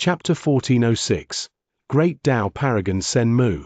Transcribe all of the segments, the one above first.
Chapter 1406. Great Tao Paragon Sen Mu.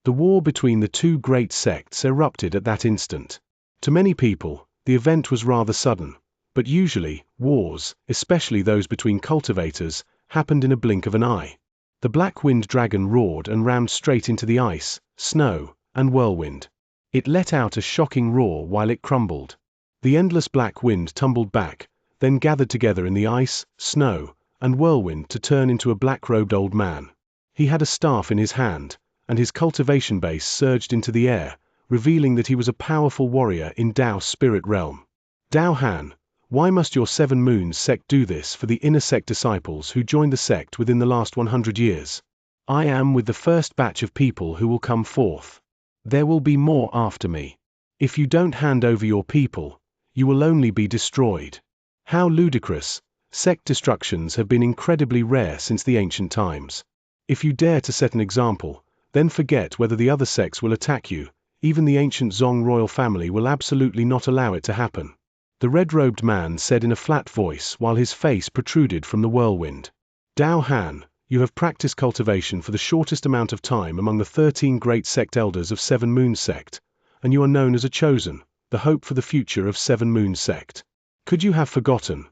The war between the two great sects erupted at that instant. To many people, the event was rather sudden, but usually, wars, especially those between cultivators, happened in a blink of an eye. The black wind dragon roared and rammed straight into the ice, snow, and whirlwind. It let out a shocking roar while it crumbled. The endless black wind tumbled back, then gathered together in the ice, snow, and whirlwind to turn into a black-robed old man. He had a staff in his hand, and his cultivation base surged into the air, revealing that he was a powerful warrior in Tao's spirit realm. Tao Han, why must your 7 Moons sect do this for the inner sect disciples who joined the sect within the last 100 years? I am with the first batch of people who will come forth. There will be more after me. If you don't hand over your people, you will only be destroyed. How ludicrous! Sect destructions have been incredibly rare since the ancient times. If you dare to set an example, then forget whether the other sects will attack you. Even the ancient Zong royal family will absolutely not allow it to happen. The red-robed man said in a flat voice while his face protruded from the whirlwind. Tao Han, you have practiced cultivation for the shortest amount of time among the 13 great sect elders of 7 Moons sect, and you are known as a chosen, the hope for the future of 7 Moons sect. Could you have forgotten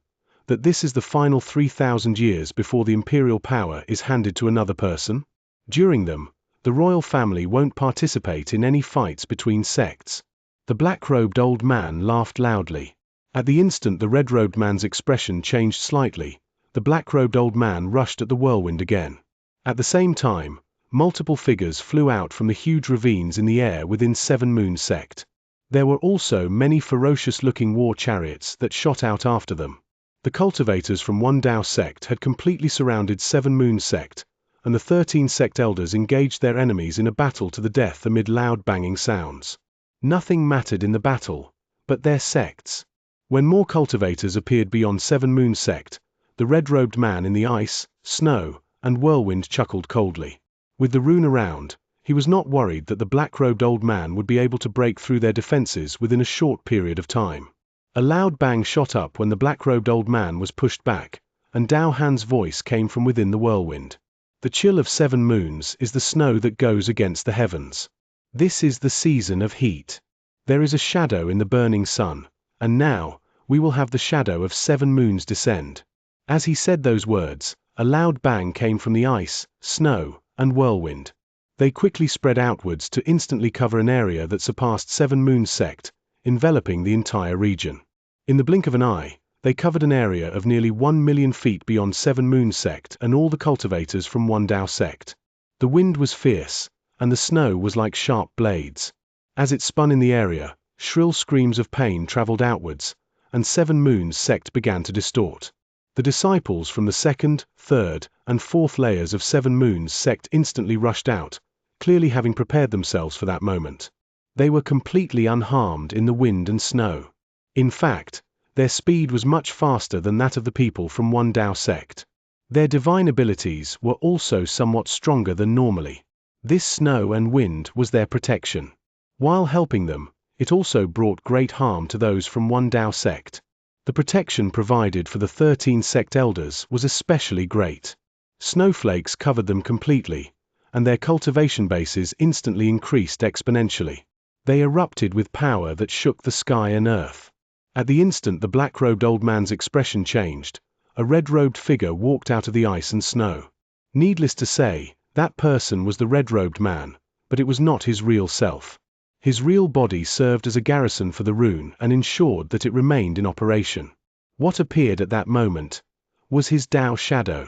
that this is the final 3,000 years before the imperial power is handed to another person? During them, the royal family won't participate in any fights between sects. The black-robed old man laughed loudly. At the instant the red-robed man's expression changed slightly, the black-robed old man rushed at the whirlwind again. At the same time, multiple figures flew out from the huge ravines in the air within 7 Moons sect. There were also many ferocious-looking war chariots that shot out after them. The cultivators from one Tao sect had completely surrounded 7 Moons sect, and the 13 sect elders engaged their enemies in a battle to the death amid loud banging sounds. Nothing mattered in the battle, but their sects. When more cultivators appeared beyond 7 Moons sect, the red-robed man in the ice, snow, and whirlwind chuckled coldly. With the rune around, he was not worried that the black-robed old man would be able to break through their defenses within a short period of time. A loud bang shot up when the black-robed old man was pushed back, and Tao Han's voice came from within the whirlwind. The chill of 7 Moons is the snow that goes against the heavens. This is the season of heat. There is a shadow in the burning sun, and now, we will have the shadow of 7 Moons descend. As he said those words, a loud bang came from the ice, snow, and whirlwind. They quickly spread outwards to instantly cover an area that surpassed 7 Moons sect, enveloping the entire region. In the blink of an eye, they covered an area of nearly 1 million feet beyond 7 Moons sect and all the cultivators from one Tao sect. The wind was fierce, and the snow was like sharp blades. As it spun in the area, shrill screams of pain traveled outwards, and 7 Moons sect began to distort. The disciples from the 2nd, 3rd, and 4th layers of 7 Moons sect instantly rushed out, clearly having prepared themselves for that moment. They were completely unharmed in the wind and snow. In fact, their speed was much faster than that of the people from one Tao sect. Their divine abilities were also somewhat stronger than normally. This snow and wind was their protection. While helping them, it also brought great harm to those from one Tao sect. The protection provided for the 13 sect elders was especially great. Snowflakes covered them completely, and their cultivation bases instantly increased exponentially. They erupted with power that shook the sky and earth. At the instant the black-robed old man's expression changed, a red-robed figure walked out of the ice and snow. Needless to say, that person was the red-robed man, but it was not his real self. His real body served as a garrison for the rune and ensured that it remained in operation. What appeared at that moment was his Tao shadow.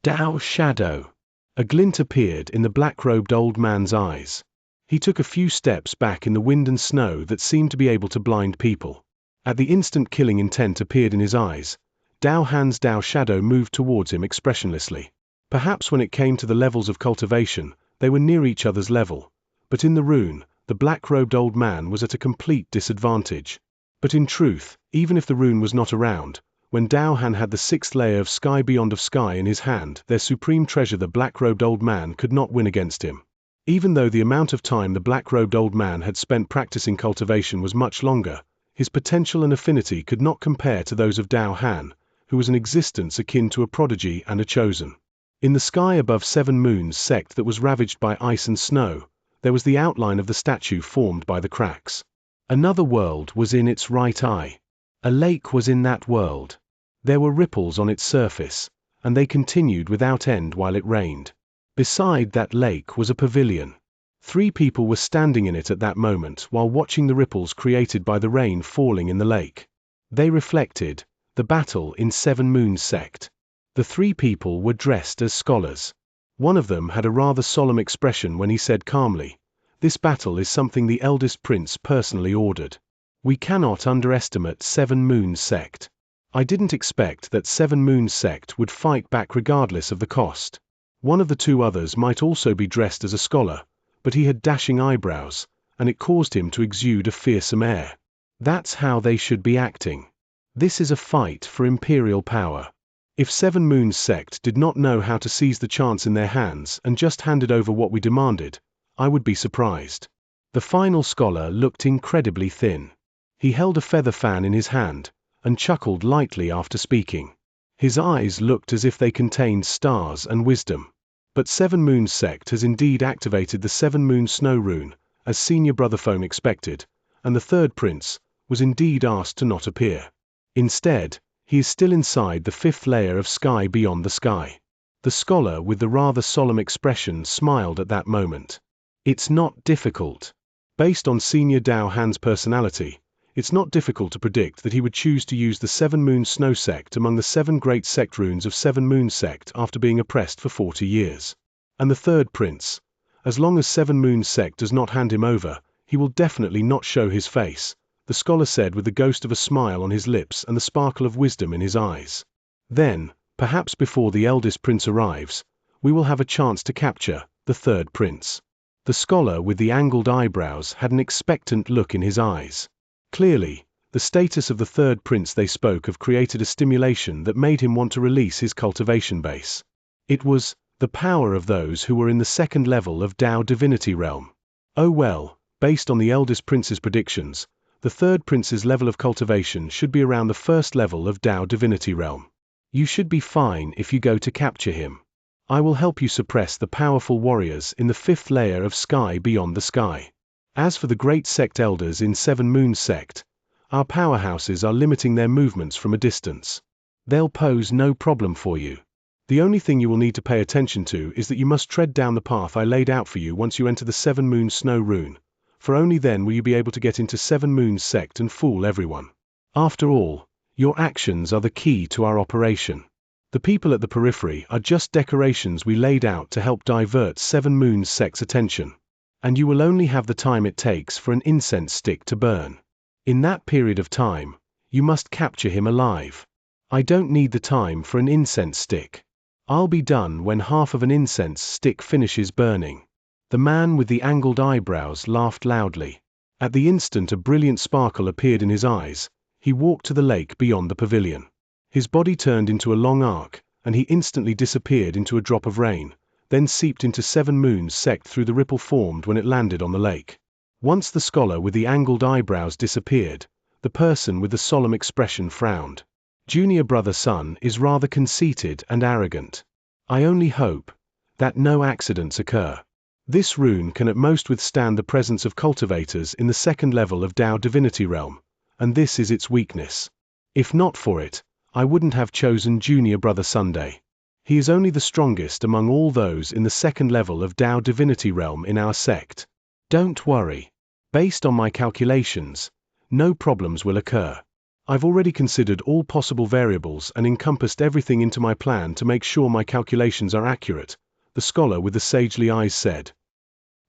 Tao shadow! A glint appeared in the black-robed old man's eyes. He took a few steps back in the wind and snow that seemed to be able to blind people. At the instant killing intent appeared in his eyes, Tao Han's Tao shadow moved towards him expressionlessly. Perhaps when it came to the levels of cultivation, they were near each other's level, but in the rune, the black-robed old man was at a complete disadvantage. But in truth, even if the rune was not around, when Tao Han had the 6th layer of Sky Beyond of Sky in his hand, their supreme treasure, the black-robed old man could not win against him. Even though the amount of time the black-robed old man had spent practicing cultivation was much longer, his potential and affinity could not compare to those of Tao Han, who was an existence akin to a prodigy and a chosen. In the sky above Seven Moons sect that was ravaged by ice and snow, there was the outline of the statue formed by the cracks. Another world was in its right eye. A lake was in that world. There were ripples on its surface, and they continued without end while it rained. Beside that lake was a pavilion. 3 people were standing in it at that moment while watching the ripples created by the rain falling in the lake. They reflected the battle in Seven Moons sect. The 3 people were dressed as scholars. One of them had a rather solemn expression when he said calmly, "This battle is something the eldest prince personally ordered. We cannot underestimate Seven Moons sect." I didn't expect that Seven Moons sect would fight back regardless of the cost. One of the 2 others might also be dressed as a scholar, but he had dashing eyebrows, and it caused him to exude a fearsome air. That's how they should be acting. This is a fight for imperial power. If Seven Moons sect did not know how to seize the chance in their hands and just handed over what we demanded, I would be surprised. The final scholar looked incredibly thin. He held a feather fan in his hand, and chuckled lightly after speaking. His eyes looked as if they contained stars and wisdom. But Seven Moons sect has indeed activated the Seven Moons Snow Rune, as Senior Brother Phone expected, and the 3rd prince was indeed asked to not appear. Instead, he is still inside the 5th layer of sky beyond the sky. The scholar with the rather solemn expression smiled at that moment. It's not difficult. Based on Senior Dao Han's personality, it's not difficult to predict that he would choose to use the Seven Moons Snow sect among the 7 great sect runes of Seven Moons sect after being oppressed for 40 years. And the 3rd prince, as long as Seven Moons sect does not hand him over, he will definitely not show his face, the scholar said with the ghost of a smile on his lips and the sparkle of wisdom in his eyes. Then, perhaps before the eldest prince arrives, we will have a chance to capture the 3rd prince. The scholar with the angled eyebrows had an expectant look in his eyes. Clearly, the status of the 3rd prince they spoke of created a stimulation that made him want to release his cultivation base. It was the power of those who were in the 2nd level of Dao Divinity Realm. Oh well, based on the eldest prince's predictions, the 3rd prince's level of cultivation should be around the 1st level of Dao Divinity Realm. You should be fine if you go to capture him. I will help you suppress the powerful warriors in the 5th layer of sky beyond the sky. As for the great sect elders in Seven Moons sect, our powerhouses are limiting their movements from a distance. They'll pose no problem for you. The only thing you will need to pay attention to is that you must tread down the path I laid out for you once you enter the Seven Moons Snow Rune, for only then will you be able to get into Seven Moons sect and fool everyone. After all, your actions are the key to our operation. The people at the periphery are just decorations we laid out to help divert Seven Moons sect's attention. And you will only have the time it takes for an incense stick to burn. In that period of time, you must capture him alive. I don't need the time for an incense stick. I'll be done when half of an incense stick finishes burning. The man with the angled eyebrows laughed loudly. At the instant a brilliant sparkle appeared in his eyes, he walked to the lake beyond the pavilion. His body turned into a long arc, and he instantly disappeared into a drop of rain, then seeped into Seven Moons sect through the ripple formed when it landed on the lake. Once the scholar with the angled eyebrows disappeared, the person with the solemn expression frowned. Junior Brother Sun is rather conceited and arrogant. I only hope that no accidents occur. This rune can at most withstand the presence of cultivators in the 2nd level of Dao Divinity Realm, and this is its weakness. If not for it, I wouldn't have chosen Junior Brother Sunday. He is only the strongest among all those in the 2nd level of Dao Divinity Realm in our sect. Don't worry. Based on my calculations, no problems will occur. I've already considered all possible variables and encompassed everything into my plan to make sure my calculations are accurate, the scholar with the sagely eyes said.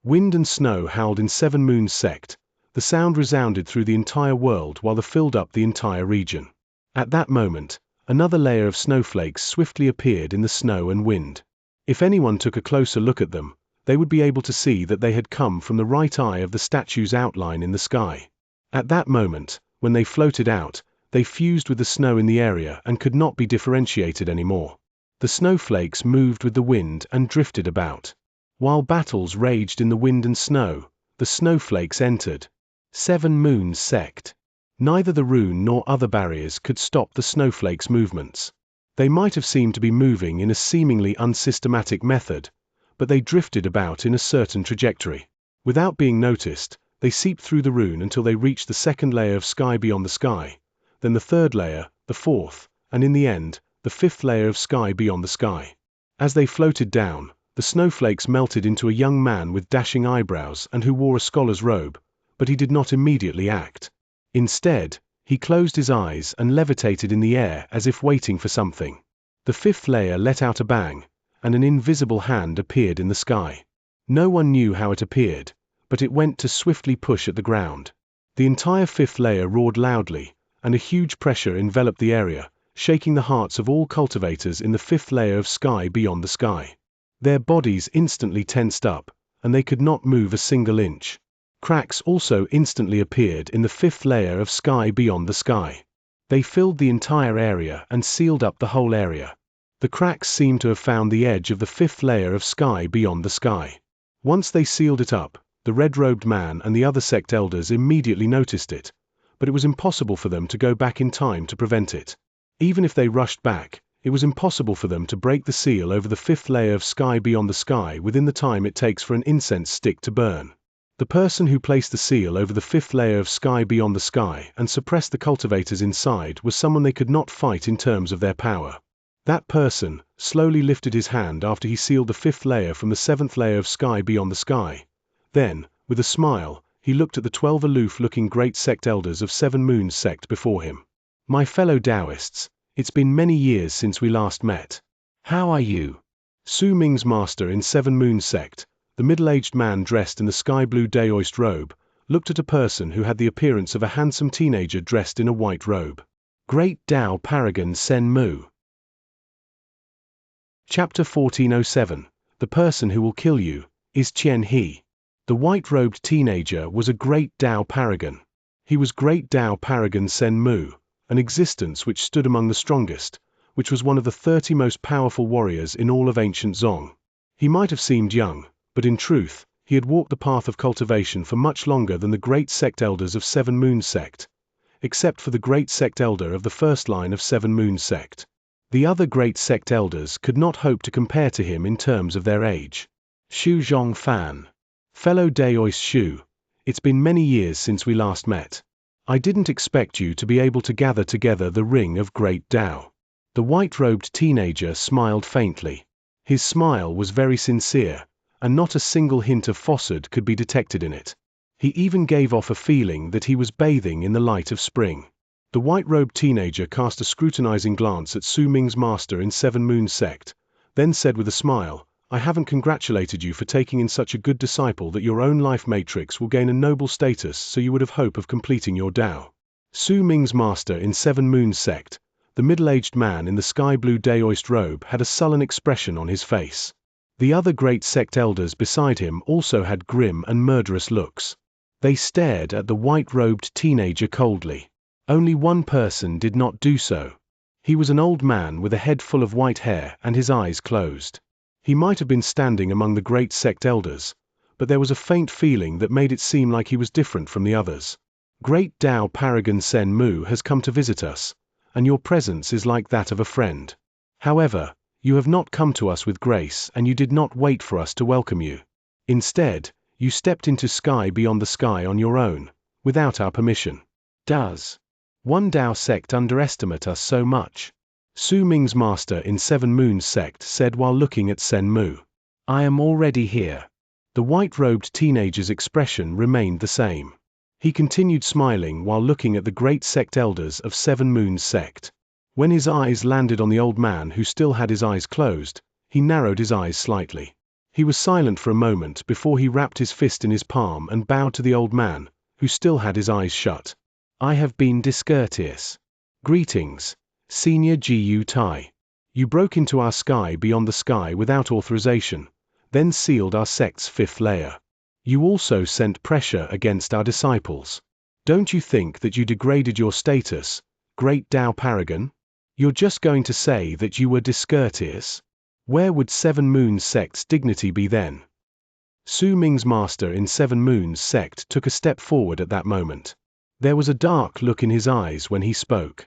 Wind and snow howled in Seven Moons sect. The sound resounded through the entire world while it filled up the entire region. At that moment, another layer of snowflakes swiftly appeared in the snow and wind. If anyone took a closer look at them, they would be able to see that they had come from the right eye of the statue's outline in the sky. At that moment, when they floated out, they fused with the snow in the area and could not be differentiated anymore. The snowflakes moved with the wind and drifted about. While battles raged in the wind and snow, the snowflakes entered Seven Moons sect. Neither the rune nor other barriers could stop the snowflakes' movements. They might have seemed to be moving in a seemingly unsystematic method, but they drifted about in a certain trajectory. Without being noticed, they seeped through the rune until they reached the second layer of sky beyond the sky, then the third layer, the fourth, and in the end, the fifth layer of sky beyond the sky. As they floated down, the snowflakes melted into a young man with dashing eyebrows and who wore a scholar's robe, but he did not immediately act. Instead, he closed his eyes and levitated in the air as if waiting for something. The fifth layer let out a bang, and an invisible hand appeared in the sky. No one knew how it appeared, but it went to swiftly push at the ground. The entire fifth layer roared loudly, and a huge pressure enveloped the area, shaking the hearts of all cultivators in the fifth layer of sky beyond the sky. Their bodies instantly tensed up, and they could not move a single inch. Cracks also instantly appeared in the fifth layer of sky beyond the sky. They filled the entire area and sealed up the whole area. The cracks seemed to have found the edge of the fifth layer of sky beyond the sky. Once they sealed it up, the red-robed man and the other sect elders immediately noticed it, but it was impossible for them to go back in time to prevent it. Even if they rushed back, it was impossible for them to break the seal over the fifth layer of sky beyond the sky within the time it takes for an incense stick to burn. The person who placed the seal over the fifth layer of sky beyond the sky and suppressed the cultivators inside was someone they could not fight in terms of their power. That person slowly lifted his hand after he sealed the fifth layer from the seventh layer of sky beyond the sky. Then, with a smile, he looked at the 12 aloof-looking great sect elders of Seven Moons sect before him. My fellow Taoists, it's been many years since we last met. How are you? Su Ming's master in Seven Moons sect, the middle-aged man dressed in the sky-blue Daoist robe, looked at a person who had the appearance of a handsome teenager dressed in a white robe. Great Tao Paragon Sen Mu. Chapter 1407. The person who will kill you is Qian He. The white-robed teenager was a great Tao Paragon. He was Great Tao Paragon Sen Mu, an existence which stood among the strongest, which was one of the 30 most powerful warriors in all of ancient Zong. He might have seemed young, but in truth, he had walked the path of cultivation for much longer than the great sect elders of Seven Moons sect, except for the great sect elder of the first line of Seven Moons sect. The other great sect elders could not hope to compare to him in terms of their age. Xu Zhongfan. Fellow Daoist Xu, it's been many years since we last met. I didn't expect you to be able to gather together the ring of Great Tao. The white-robed teenager smiled faintly. His smile was very sincere, and not a single hint of falsehood could be detected in it. He even gave off a feeling that he was bathing in the light of spring. The white-robed teenager cast a scrutinizing glance at Su Ming's master in Seven Moons sect, then said with a smile, I haven't congratulated you for taking in such a good disciple that your own life matrix will gain a noble status, so you would have hope of completing your Tao. Su Ming's master in Seven Moons sect, the middle-aged man in the sky-blue Daoist robe, had a sullen expression on his face. The other great sect elders beside him also had grim and murderous looks. They stared at the white-robed teenager coldly. Only one person did not do so. He was an old man with a head full of white hair and his eyes closed. He might have been standing among the great sect elders, but there was a faint feeling that made it seem like he was different from the others. Great Tao Paragon Sen Mu has come to visit us, and your presence is like that of a friend. However, you have not come to us with grace, and you did not wait for us to welcome you. Instead, you stepped into sky beyond the sky on your own, without our permission. Does one Tao sect underestimate us so much? Su Ming's master in Seven Moons sect said while looking at Sen Mu. I am already here. The white-robed teenager's expression remained the same. He continued smiling while looking at the great sect elders of Seven Moons sect. When his eyes landed on the old man who still had his eyes closed, he narrowed his eyes slightly. He was silent for a moment before he wrapped his fist in his palm and bowed to the old man, who still had his eyes shut. I have been discourteous. Greetings, Senior Gu Tai. You broke into our sky beyond the sky without authorization, then sealed our sect's fifth layer. You also sent pressure against our disciples. Don't you think that you degraded your status, Great Tao Paragon? You're just going to say that you were discourteous? Where would Seven Moons sect's dignity be then? Su Ming's master in Seven Moons sect took a step forward at that moment. There was a dark look in his eyes when he spoke.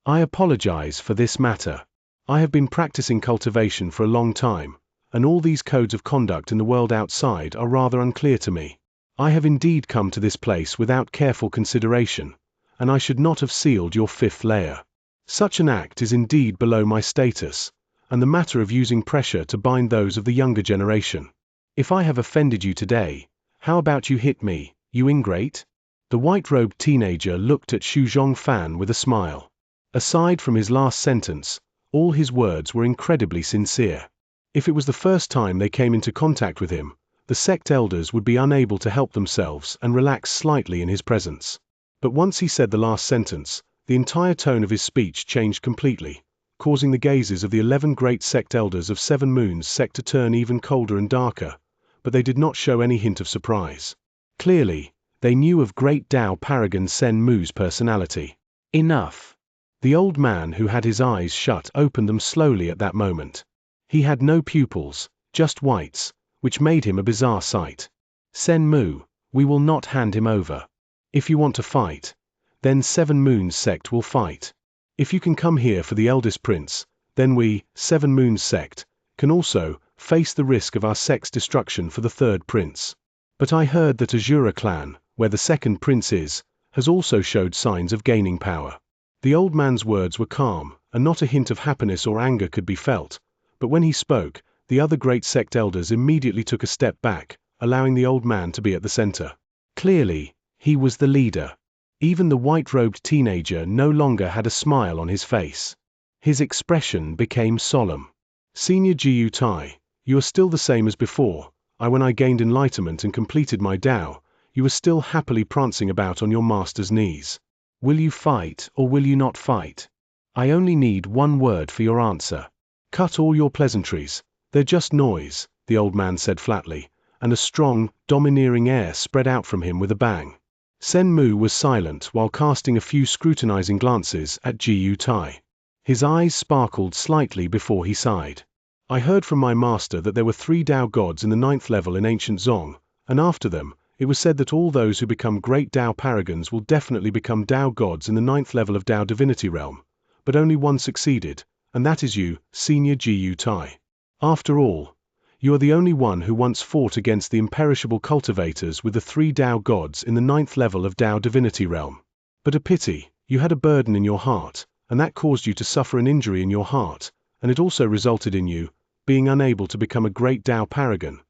I apologize for this matter. I have been practicing cultivation for a long time, and all these codes of conduct in the world outside are rather unclear to me. I have indeed come to this place without careful consideration, and I should not have sealed your fifth layer. Such an act is indeed below my status, and the matter of using pressure to bind those of the younger generation. If I have offended you today, how about you hit me, you ingrate? The white-robed teenager looked at Xu Zhongfan with a smile. Aside from his last sentence, all his words were incredibly sincere. If it was the first time they came into contact with him, the sect elders would be unable to help themselves and relax slightly in his presence. But once he said the last sentence, the entire tone of his speech changed completely, causing the gazes of the 11 great sect elders of Seven Moons sect to turn even colder and darker, but they did not show any hint of surprise. Clearly, they knew of great Tao Paragon Sen Mu's personality. Enough. The old man who had his eyes shut opened them slowly at that moment. He had no pupils, just whites, which made him a bizarre sight. Sen Mu, we will not hand him over. If you want to fight, then Seven Moons sect will fight. If you can come here for the eldest prince, then we, Seven Moons sect, can also face the risk of our sect's destruction for the third prince. But I heard that Azura clan, where the second prince is, has also showed signs of gaining power. The old man's words were calm, and not a hint of happiness or anger could be felt, but when he spoke, the other great sect elders immediately took a step back, allowing the old man to be at the center. Clearly, he was the leader. Even the white-robed teenager no longer had a smile on his face. His expression became solemn. Senior Jiu Tai, you are still the same as before. When I gained enlightenment and completed my Tao, you were still happily prancing about on your master's knees. Will you fight or will you not fight? I only need one word for your answer. Cut all your pleasantries, they're just noise, the old man said flatly, and a strong, domineering air spread out from him with a bang. Sen Mu was silent while casting a few scrutinizing glances at Jiu Tai. His eyes sparkled slightly before he sighed. I heard from my master that there were 3 Tao gods in the 9th level in ancient Zong, and after them, it was said that all those who become great Tao paragons will definitely become Tao gods in the 9th level of Tao divinity realm, but only one succeeded, and that is you, Senior Jiu Tai. After all, you are the only one who once fought against the imperishable cultivators with the 3 Tao gods in the 9th level of Tao divinity realm. But a pity, you had a burden in your heart, and that caused you to suffer an injury in your heart, and it also resulted in you being unable to become a great Tao paragon.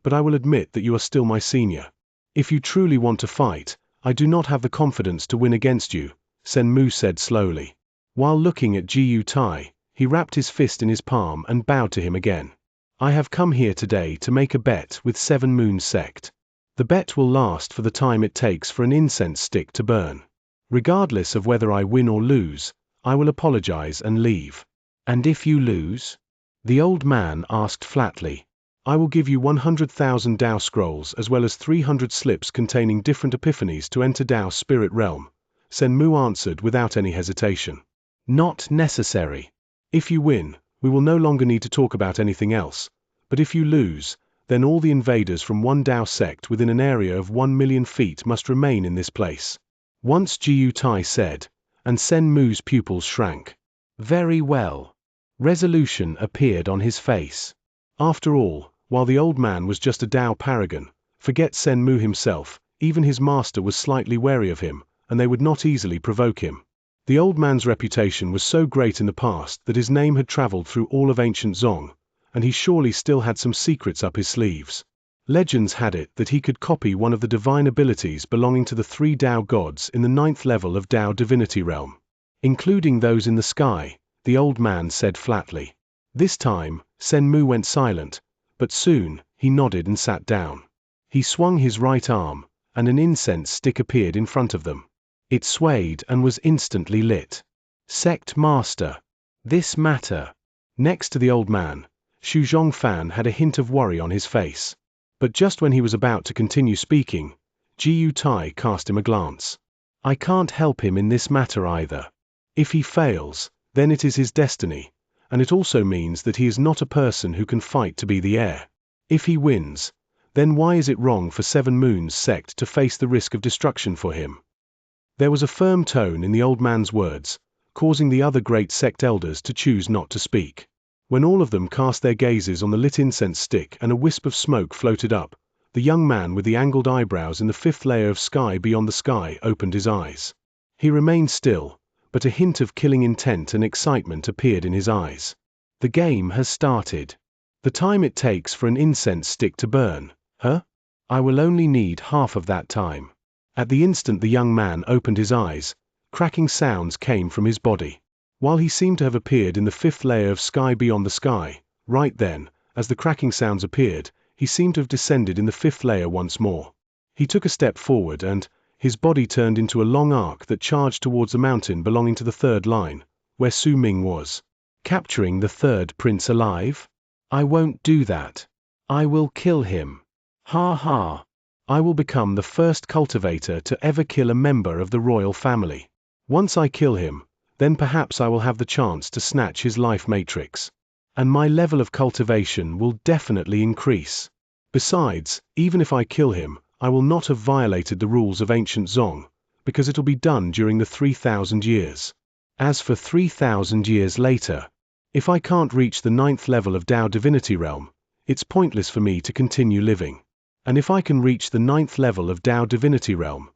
But I will admit that you are still my senior. If you truly want to fight, I do not have the confidence to win against you, Sen Mu said slowly. While looking at Jiu Tai, he wrapped his fist in his palm and bowed to him again. I have come here today to make a bet with Seven Moons sect. The bet will last for the time it takes for an incense stick to burn. Regardless of whether I win or lose, I will apologize and leave. And if you lose? The old man asked flatly. I will give you 100,000 Tao scrolls as well as 300 slips containing different epiphanies to enter Tao's spirit realm, Sen Mu answered without any hesitation. Not necessary. If you win, we will no longer need to talk about anything else, but if you lose, then all the invaders from one Tao sect within an area of 1 million feet must remain in this place. Once Jiu Tai said, and Sen Mu's pupils shrank. Very well. Resolution appeared on his face. After all, while the old man was just a Tao paragon, forget Sen Mu himself, even his master was slightly wary of him, and they would not easily provoke him. The old man's reputation was so great in the past that his name had traveled through all of ancient Zong, and he surely still had some secrets up his sleeves. Legends had it that he could copy one of the divine abilities belonging to the 3 Tao gods in the 9th level of Tao divinity realm. Including those in the sky, the old man said flatly. This time, Sen Mu went silent, but soon, he nodded and sat down. He swung his right arm, and an incense stick appeared in front of them. It swayed and was instantly lit. Sect Master. This matter. Next to the old man, Xu Zhongfan had a hint of worry on his face. But just when he was about to continue speaking, Jiu Tai cast him a glance. I can't help him in this matter either. If he fails, then it is his destiny, and it also means that he is not a person who can fight to be the heir. If he wins, then why is it wrong for Seven Moons sect to face the risk of destruction for him? There was a firm tone in the old man's words, causing the other great sect elders to choose not to speak. When all of them cast their gazes on the lit incense stick and a wisp of smoke floated up, the young man with the angled eyebrows in the fifth layer of sky beyond the sky opened his eyes. He remained still, but a hint of killing intent and excitement appeared in his eyes. The game has started. The time it takes for an incense stick to burn, huh? I will only need half of that time. At the instant the young man opened his eyes, cracking sounds came from his body. While he seemed to have appeared in the fifth layer of sky beyond the sky, right then, as the cracking sounds appeared, he seemed to have descended in the fifth layer once more. He took a step forward and, his body turned into a long arc that charged towards the mountain belonging to the third line, where Su Ming was. Capturing the third prince alive? I won't do that. I will kill him. Ha ha. I will become the first cultivator to ever kill a member of the royal family. Once I kill him, then perhaps I will have the chance to snatch his life matrix. And my level of cultivation will definitely increase. Besides, even if I kill him, I will not have violated the rules of ancient Zong, because it'll be done during the 3,000 years. As for 3,000 years later, if I can't reach the 9th level of Tao Divinity Realm, it's pointless for me to continue living. And if I can reach the 9th level of Tao Divinity Realm,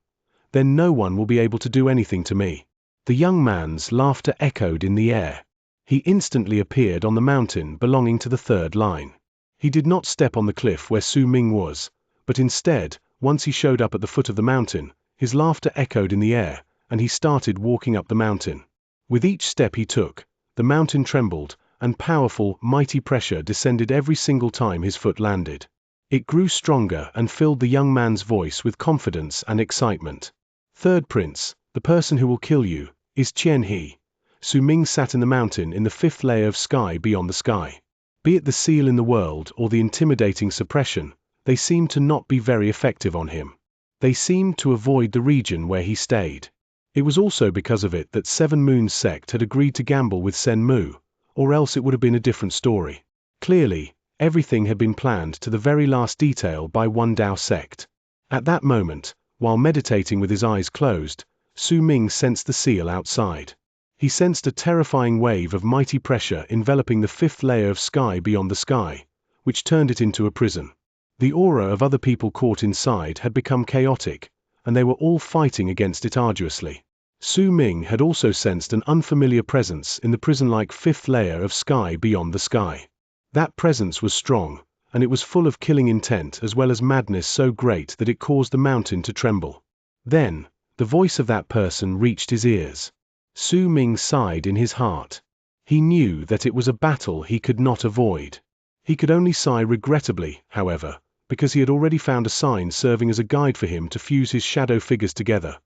then no one will be able to do anything to me. The young man's laughter echoed in the air. He instantly appeared on the mountain belonging to the third line. He did not step on the cliff where Su Ming was, but instead, once he showed up at the foot of the mountain, his laughter echoed in the air, and he started walking up the mountain. With each step he took, the mountain trembled, and powerful, mighty pressure descended every single time his foot landed. It grew stronger and filled the young man's voice with confidence and excitement. Third prince, the person who will kill you, is Xianxia. Su Ming sat in the mountain in the fifth layer of sky beyond the sky. Be it the seal in the world or the intimidating suppression, they seemed to not be very effective on him. They seemed to avoid the region where he stayed. It was also because of it that Seven Moons sect had agreed to gamble with Sen Mu, or else it would have been a different story. Clearly, everything had been planned to the very last detail by One Dao sect. At that moment, while meditating with his eyes closed, Su Ming sensed the seal outside. He sensed a terrifying wave of mighty pressure enveloping the fifth layer of sky beyond the sky, which turned it into a prison. The aura of other people caught inside had become chaotic, and they were all fighting against it arduously. Su Ming had also sensed an unfamiliar presence in the prison-like fifth layer of sky beyond the sky. That presence was strong, and it was full of killing intent as well as madness so great that it caused the mountain to tremble. Then, the voice of that person reached his ears. Su Ming sighed in his heart. He knew that it was a battle he could not avoid. He could only sigh regrettably, however, because he had already found a sign serving as a guide for him to fuse his shadow figures together.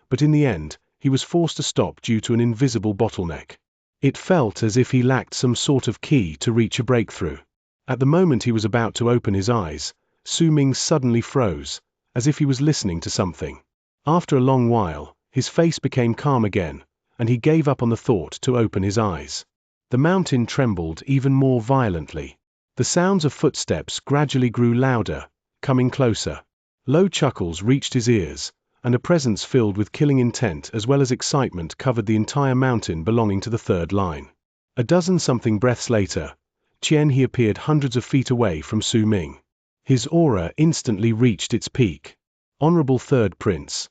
But in the end, he was forced to stop due to an invisible bottleneck. It felt as if he lacked some sort of key to reach a breakthrough. At the moment he was about to open his eyes, Su Ming suddenly froze, as if he was listening to something. After a long while, his face became calm again, and he gave up on the thought to open his eyes. The mountain trembled even more violently. The sounds of footsteps gradually grew louder, coming closer. Low chuckles reached his ears, and a presence filled with killing intent as well as excitement covered the entire mountain belonging to the third line. A dozen-something breaths later, Xianxia appeared hundreds of feet away from Su Ming. His aura instantly reached its peak. Honorable Third Prince,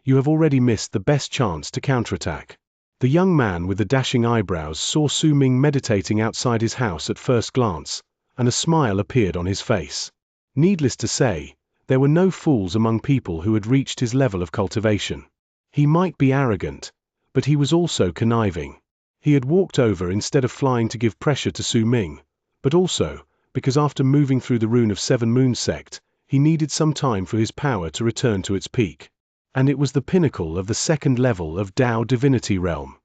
you have already missed the best chance to counterattack. The young man with the dashing eyebrows saw Su Ming meditating outside his house at first glance, and a smile appeared on his face. Needless to say, there were no fools among people who had reached his level of cultivation. He might be arrogant, but he was also conniving. He had walked over instead of flying to give pressure to Su Ming, but also, because after moving through the rune of Seven Moons sect, he needed some time for his power to return to its peak. And it was the pinnacle of the second level of Tao Divinity Realm.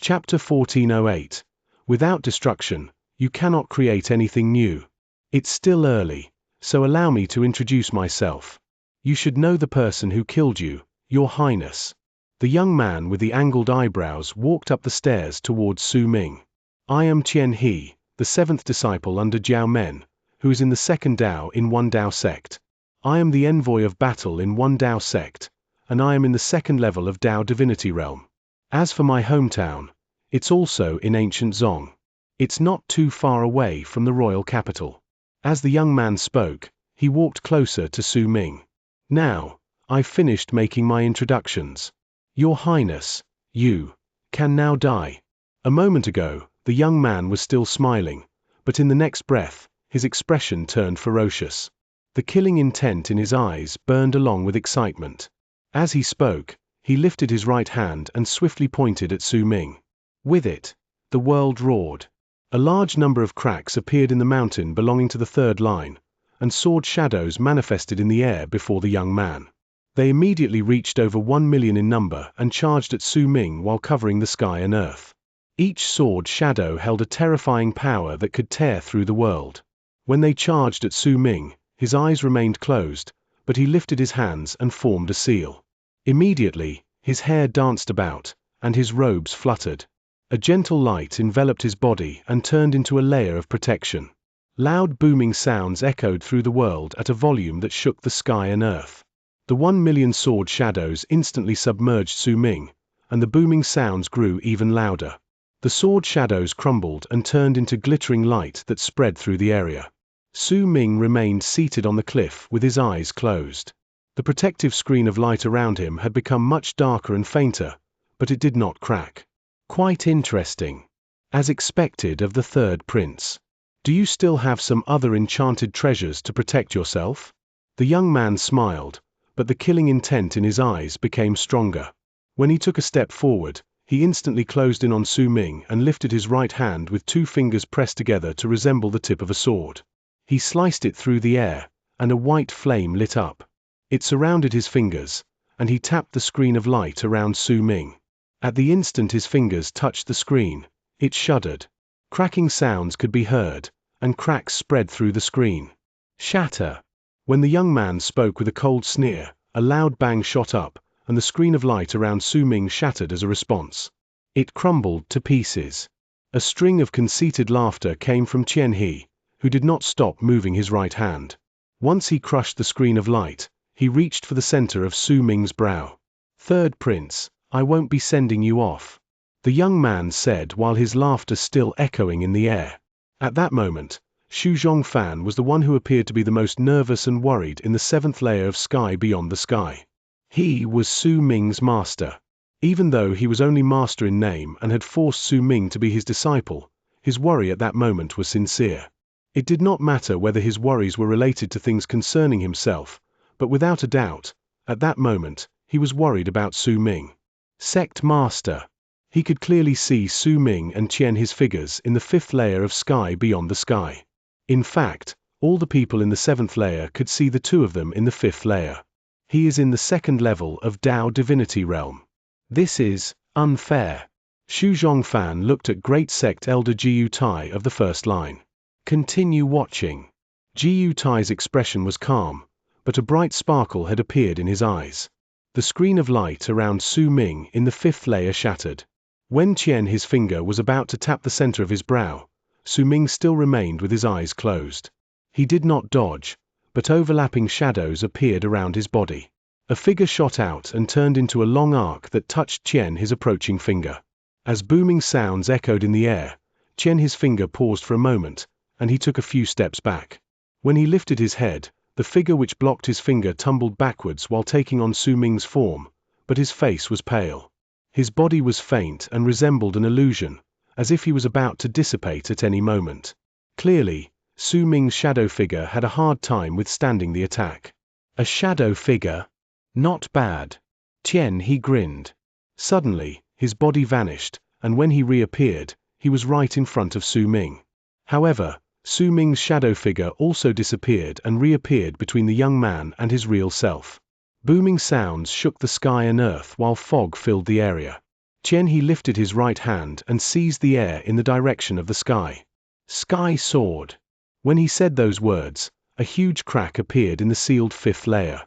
Chapter 1408. Without destruction, you cannot create anything new. It's still early, so allow me to introduce myself. You should know the person who killed you, Your Highness. The young man with the angled eyebrows walked up the stairs towards Su Ming. I am Xianxia, the seventh disciple under Jiao Men, who is in the second Dao in One Dao sect. I am the envoy of battle in One Dao sect, and I am in the second level of Tao Divinity Realm. As for my hometown, it's also in ancient Zong. It's not too far away from the royal capital. As the young man spoke, he walked closer to Su Ming. Now, I've finished making my introductions. Your Highness, you can now die. A moment ago, the young man was still smiling, but in the next breath, his expression turned ferocious. The killing intent in his eyes burned along with excitement. As he spoke, he lifted his right hand and swiftly pointed at Su Ming. With it, the world roared. A large number of cracks appeared in the mountain belonging to the third line, and sword shadows manifested in the air before the young man. They immediately reached over 1 million in number and charged at Su Ming while covering the sky and earth. Each sword shadow held a terrifying power that could tear through the world. When they charged at Su Ming, his eyes remained closed, but he lifted his hands and formed a seal. Immediately, his hair danced about, and his robes fluttered. A gentle light enveloped his body and turned into a layer of protection. Loud booming sounds echoed through the world at a volume that shook the sky and earth. The 1 million sword shadows instantly submerged Su Ming, and the booming sounds grew even louder. The sword shadows crumbled and turned into glittering light that spread through the area. Su Ming remained seated on the cliff with his eyes closed. The protective screen of light around him had become much darker and fainter, but it did not crack. Quite interesting. As expected of the third prince. Do you still have some other enchanted treasures to protect yourself? The young man smiled, but the killing intent in his eyes became stronger. When he took a step forward, he instantly closed in on Su Ming and lifted his right hand with 2 fingers pressed together to resemble the tip of a sword. He sliced it through the air, and a white flame lit up. It surrounded his fingers, and he tapped the screen of light around Su Ming. At the instant his fingers touched the screen, it shuddered. Cracking sounds could be heard, and cracks spread through the screen. Shatter! When the young man spoke with a cold sneer, a loud bang shot up, and the screen of light around Su Ming shattered as a response. It crumbled to pieces. A string of conceited laughter came from Qian He, who did not stop moving his right hand. Once he crushed the screen of light, he reached for the center of Su Ming's brow. Third prince, I won't be sending you off. The young man said while his laughter still echoing in the air. At that moment, Xu Zhongfan was the one who appeared to be the most nervous and worried in the 7th layer of sky beyond the sky. He was Su Ming's master. Even though he was only master in name and had forced Su Ming to be his disciple, his worry at that moment was sincere. It did not matter whether his worries were related to things concerning himself, but without a doubt, at that moment, he was worried about Su Ming. Sect Master. He could clearly see Su Ming and Qian His figures in the 5th layer of sky beyond the sky. In fact, all the people in the 7th layer could see the 2 of them in the 5th layer. He is in the 2nd level of Tao Divinity Realm. This is unfair. Xu Zhongfan looked at Great Sect Elder Jiu Tai of the 1st line. Continue watching. Jiu Tai's expression was calm, but a bright sparkle had appeared in his eyes. The screen of light around Su Ming in the 5th layer shattered. When Qian His finger was about to tap the center of his brow, Su Ming still remained with his eyes closed. He did not dodge, but overlapping shadows appeared around his body. A figure shot out and turned into a long arc that touched Qian His approaching finger. As booming sounds echoed in the air, Qian His finger paused for a moment, and he took a few steps back. When he lifted his head, the figure which blocked his finger tumbled backwards while taking on Su Ming's form, but his face was pale. His body was faint and resembled an illusion, as if he was about to dissipate at any moment. Clearly, Su Ming's shadow figure had a hard time withstanding the attack. A shadow figure? Not bad. Qian He grinned. Suddenly, his body vanished, and when he reappeared, he was right in front of Su Ming. However, Su Ming's shadow figure also disappeared and reappeared between the young man and his real self. Booming sounds shook the sky and earth while fog filled the area. Qian He lifted his right hand and seized the air in the direction of the sky. Sky Sword. When he said those words, a huge crack appeared in the sealed 5th layer.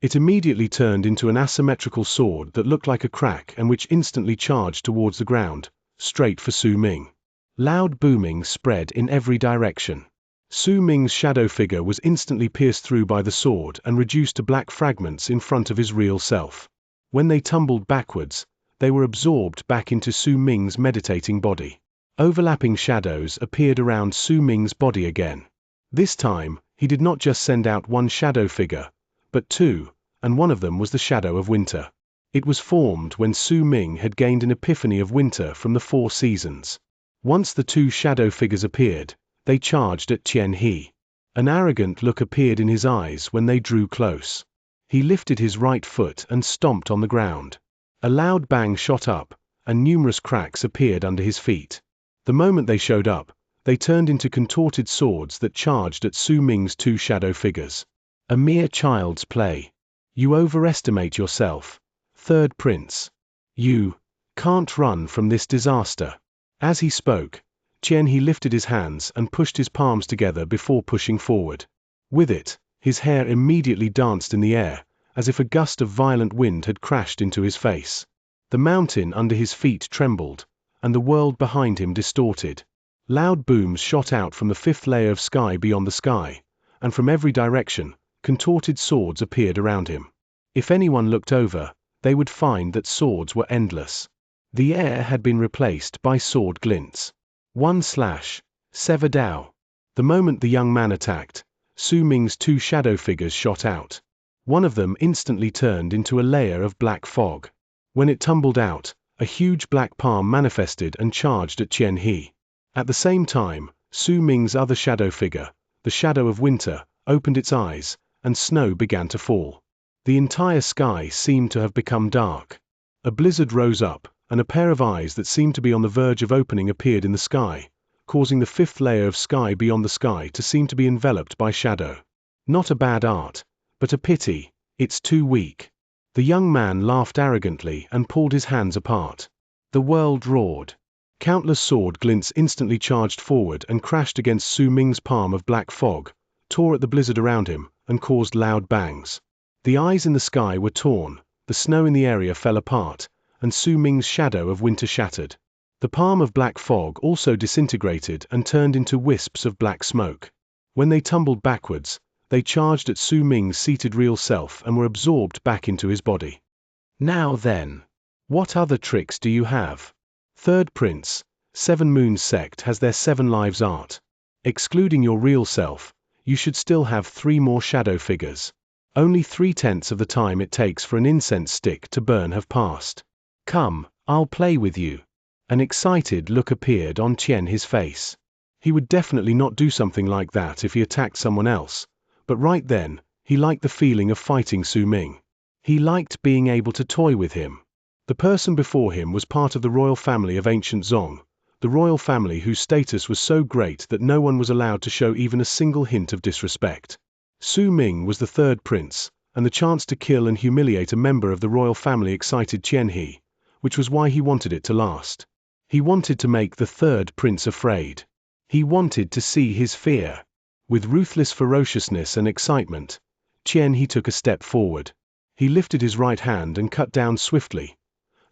It immediately turned into an asymmetrical sword that looked like a crack and which instantly charged towards the ground, straight for Su Ming. Loud booming spread in every direction. Su Ming's shadow figure was instantly pierced through by the sword and reduced to black fragments in front of his real self. When they tumbled backwards, they were absorbed back into Su Ming's meditating body. Overlapping shadows appeared around Su Ming's body again. This time, he did not just send out one shadow figure, but two, and one of them was the shadow of winter. It was formed when Su Ming had gained an epiphany of winter from the 4 seasons. Once the 2 shadow figures appeared, they charged at Qian He. An arrogant look appeared in his eyes when they drew close. He lifted his right foot and stomped on the ground. A loud bang shot up, and numerous cracks appeared under his feet. The moment they showed up, they turned into contorted swords that charged at Su Ming's 2 shadow figures. A mere child's play. You overestimate yourself, Third Prince. You can't run from this disaster. As he spoke, Qian He lifted his hands and pushed his palms together before pushing forward. With it, his hair immediately danced in the air, as if a gust of violent wind had crashed into his face. The mountain under his feet trembled, and the world behind him distorted. Loud booms shot out from the 5th layer of sky beyond the sky, and from every direction, contorted swords appeared around him. If anyone looked over, they would find that swords were endless. The air had been replaced by sword glints. 1 slash, sever Dao. The moment the young man attacked, Su Ming's 2 shadow figures shot out. One of them instantly turned into a layer of black fog. When it tumbled out, a huge black palm manifested and charged at Qian He. At the same time, Su Ming's other shadow figure, the shadow of winter, opened its eyes, and snow began to fall. The entire sky seemed to have become dark. A blizzard rose up, and a pair of eyes that seemed to be on the verge of opening appeared in the sky, causing the 5th layer of sky beyond the sky to seem to be enveloped by shadow. Not a bad art, but a pity, it's too weak. The young man laughed arrogantly and pulled his hands apart. The world roared. Countless sword glints instantly charged forward and crashed against Su Ming's palm of black fog, tore at the blizzard around him, and caused loud bangs. The eyes in the sky were torn, the snow in the area fell apart, and Su Ming's shadow of winter shattered. The palm of black fog also disintegrated and turned into wisps of black smoke. When they tumbled backwards, they charged at Su Ming's seated real self and were absorbed back into his body. Now then, what other tricks do you have? Third Prince, 7 Moons sect has their 7 lives art. Excluding your real self, you should still have 3 more shadow figures. Only 3/10 of the time it takes for an incense stick to burn have passed. Come, I'll play with you. An excited look appeared on Qian He's face. He would definitely not do something like that if he attacked someone else, but right then, he liked the feeling of fighting Su Ming. He liked being able to toy with him. The person before him was part of the royal family of ancient Zong, the royal family whose status was so great that no one was allowed to show even a single hint of disrespect. Su Ming was the 3rd prince, and the chance to kill and humiliate a member of the royal family excited Qian He, which was why he wanted it to last. He wanted to make the 3rd prince afraid. He wanted to see his fear. With ruthless ferociousness and excitement, Qian He took a step forward. He lifted his right hand and cut down swiftly.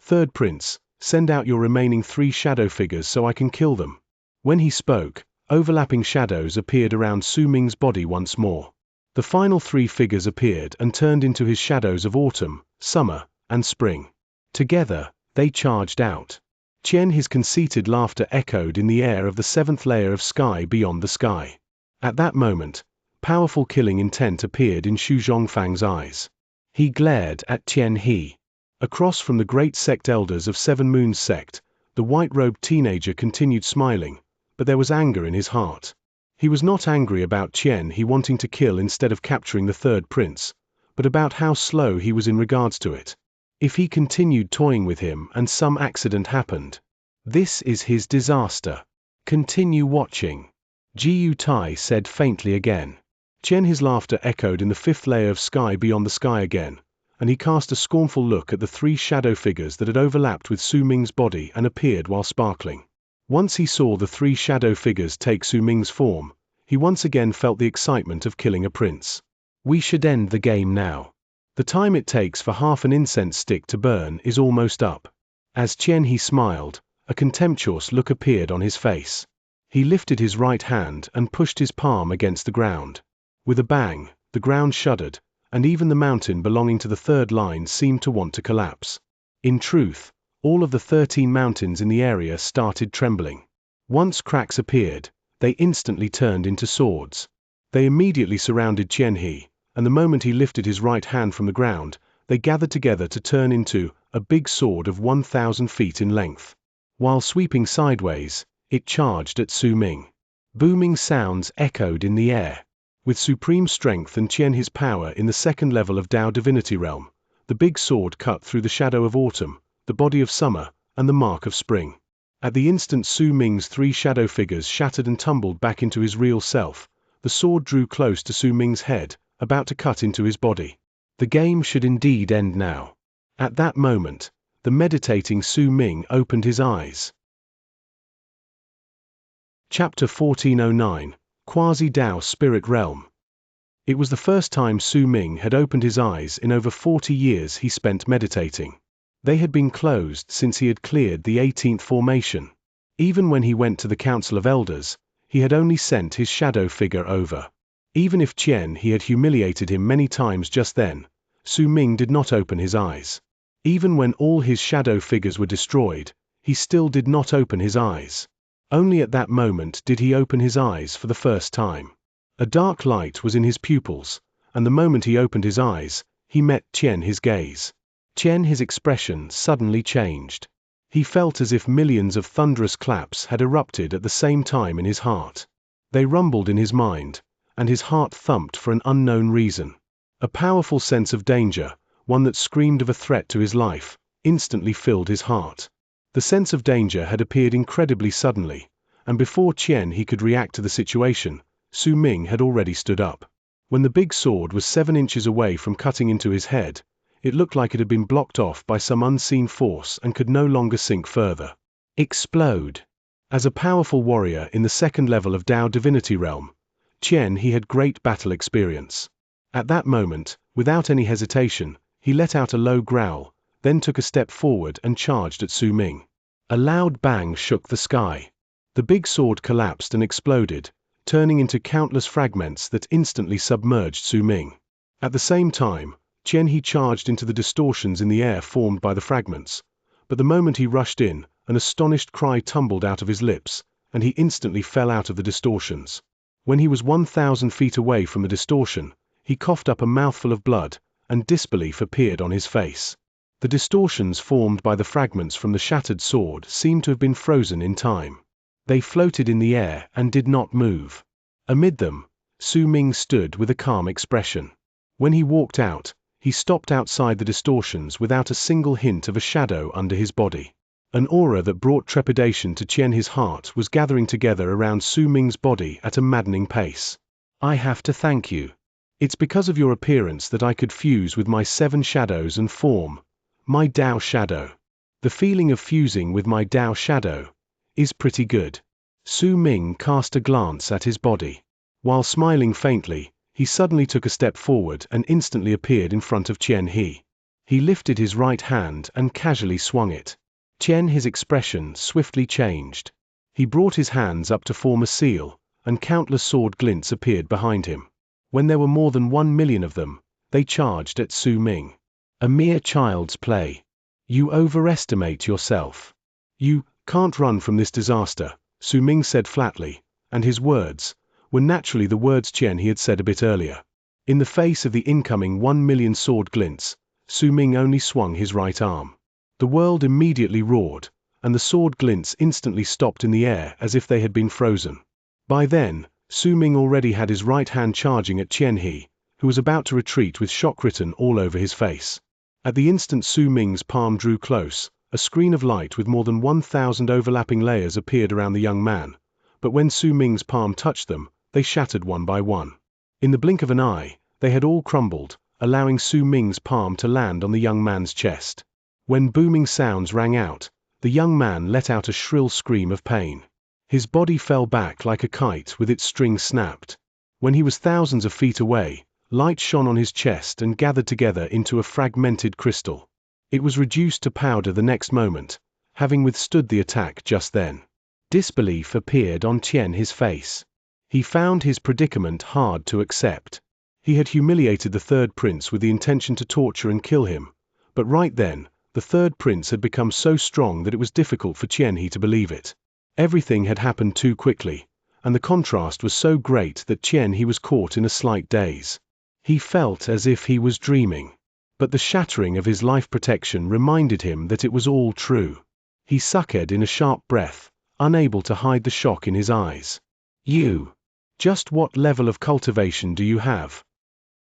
3rd prince, send out your remaining 3 shadow figures so I can kill them. When he spoke, overlapping shadows appeared around Su Ming's body once more. The final 3 figures appeared and turned into his shadows of autumn, summer, and spring. Together, they charged out. Qian He's conceited laughter echoed in the air of the 7th layer of sky beyond the sky. At that moment, powerful killing intent appeared in Xu Zhongfang's eyes. He glared at Qian He. Across from the great sect elders of 7 Moons sect, the white-robed teenager continued smiling, but there was anger in his heart. He was not angry about Qian He wanting to kill instead of capturing the 3rd prince, but about how slow he was in regards to it. If he continued toying with him and some accident happened, this is his disaster. Continue watching. Jiu Tai said faintly again. Qian He's laughter echoed in the 5th layer of sky beyond the sky again, and he cast a scornful look at the 3 shadow figures that had overlapped with Su Ming's body and appeared while sparkling. Once he saw the 3 shadow figures take Su Ming's form, he once again felt the excitement of killing a prince. We should end the game now. The time it takes for half an incense stick to burn is almost up. As Qian He smiled, a contemptuous look appeared on his face. He lifted his right hand and pushed his palm against the ground. With a bang, the ground shuddered, and even the mountain belonging to the 3rd line seemed to want to collapse. In truth, all of the 13 mountains in the area started trembling. Once cracks appeared, they instantly turned into swords. They immediately surrounded Xianxia, and the moment he lifted his right hand from the ground, they gathered together to turn into a big sword of 1,000 feet in length. While sweeping sideways, it charged at Su Ming. Booming sounds echoed in the air. With supreme strength and Xianxia's power in the second level of Tao Divinity Realm, the big sword cut through the shadow of autumn, the body of summer, and the mark of spring. At the instant Su Ming's 3 shadow figures shattered and tumbled back into his real self, the sword drew close to Su Ming's head, about to cut into his body. The game should indeed end now. At that moment, the meditating Su Ming opened his eyes. Chapter 1409, Quasi-Dao Spirit Realm. It was the first time Su Ming had opened his eyes in over 40 years he spent meditating. They had been closed since he had cleared the 18th formation. Even when he went to the Council of Elders, he had only sent his shadow figure over. Even if Xianxia had humiliated him many times just then, Su Ming did not open his eyes. Even when all his shadow figures were destroyed, he still did not open his eyes. Only at that moment did he open his eyes for the first time. A dark light was in his pupils, and the moment he opened his eyes, he met Xianxia's gaze. Xianxia's expression suddenly changed. He felt as if millions of thunderous claps had erupted at the same time in his heart. They rumbled in his mind, and his heart thumped for an unknown reason. A powerful sense of danger, one that screamed of a threat to his life, instantly filled his heart. The sense of danger had appeared incredibly suddenly, and before Xianxia could react to the situation, Su Ming had already stood up. When the big sword was 7 inches away from cutting into his head, it looked like it had been blocked off by some unseen force and could no longer sink further. Explode. As a powerful warrior in the second level of Tao Divinity Realm, Xianxia had great battle experience. At that moment, without any hesitation, he let out a low growl, then took a step forward and charged at Su Ming. A loud bang shook the sky. The big sword collapsed and exploded, turning into countless fragments that instantly submerged Su Ming. At the same time, Xianxia charged into the distortions in the air formed by the fragments, but the moment he rushed in, an astonished cry tumbled out of his lips, and he instantly fell out of the distortions. When he was 1,000 feet away from the distortion, he coughed up a mouthful of blood, and disbelief appeared on his face. The distortions formed by the fragments from the shattered sword seemed to have been frozen in time. They floated in the air and did not move. Amid them, Su Ming stood with a calm expression. When he walked out, he stopped outside the distortions without a single hint of a shadow under his body. An aura that brought trepidation to Xianxia's heart was gathering together around Su Ming's body at a maddening pace. I have to thank you. It's because of your appearance that I could fuse with my 7 shadows and form my Tao shadow. The feeling of fusing with my Tao shadow is pretty good. Su Ming cast a glance at his body. While smiling faintly, he suddenly took a step forward and instantly appeared in front of Xianxia. He lifted his right hand and casually swung it. Xianxia's expression swiftly changed. He brought his hands up to form a seal, and countless sword glints appeared behind him. When there were more than 1 million of them, they charged at Su Ming. A mere child's play. You overestimate yourself. You can't run from this disaster, Su Ming said flatly, and his words were naturally the words Xianxia had said a bit earlier. In the face of the incoming 1 million sword glints, Su Ming only swung his right arm. The world immediately roared, and the sword glints instantly stopped in the air as if they had been frozen. By then, Su Ming already had his right hand charging at Xianxia, who was about to retreat with shock written all over his face. At the instant Su Ming's palm drew close, a screen of light with more than 1,000 overlapping layers appeared around the young man, but when Su Ming's palm touched them, they shattered one by one. In the blink of an eye, they had all crumbled, allowing Su Ming's palm to land on the young man's chest. When booming sounds rang out, the young man let out a shrill scream of pain. His body fell back like a kite with its string snapped. When he was thousands of feet away, light shone on his chest and gathered together into a fragmented crystal. It was reduced to powder the next moment, having withstood the attack just then. Disbelief appeared on Xianxia's face. He found his predicament hard to accept. He had humiliated the third prince with the intention to torture and kill him, but right then, the third prince had become so strong that it was difficult for Xianxia to believe it. Everything had happened too quickly, and the contrast was so great that Xianxia was caught in a slight daze. He felt as if he was dreaming. But the shattering of his life protection reminded him that it was all true. He sucked in a sharp breath, unable to hide the shock in his eyes. "You? Just what level of cultivation do you have?"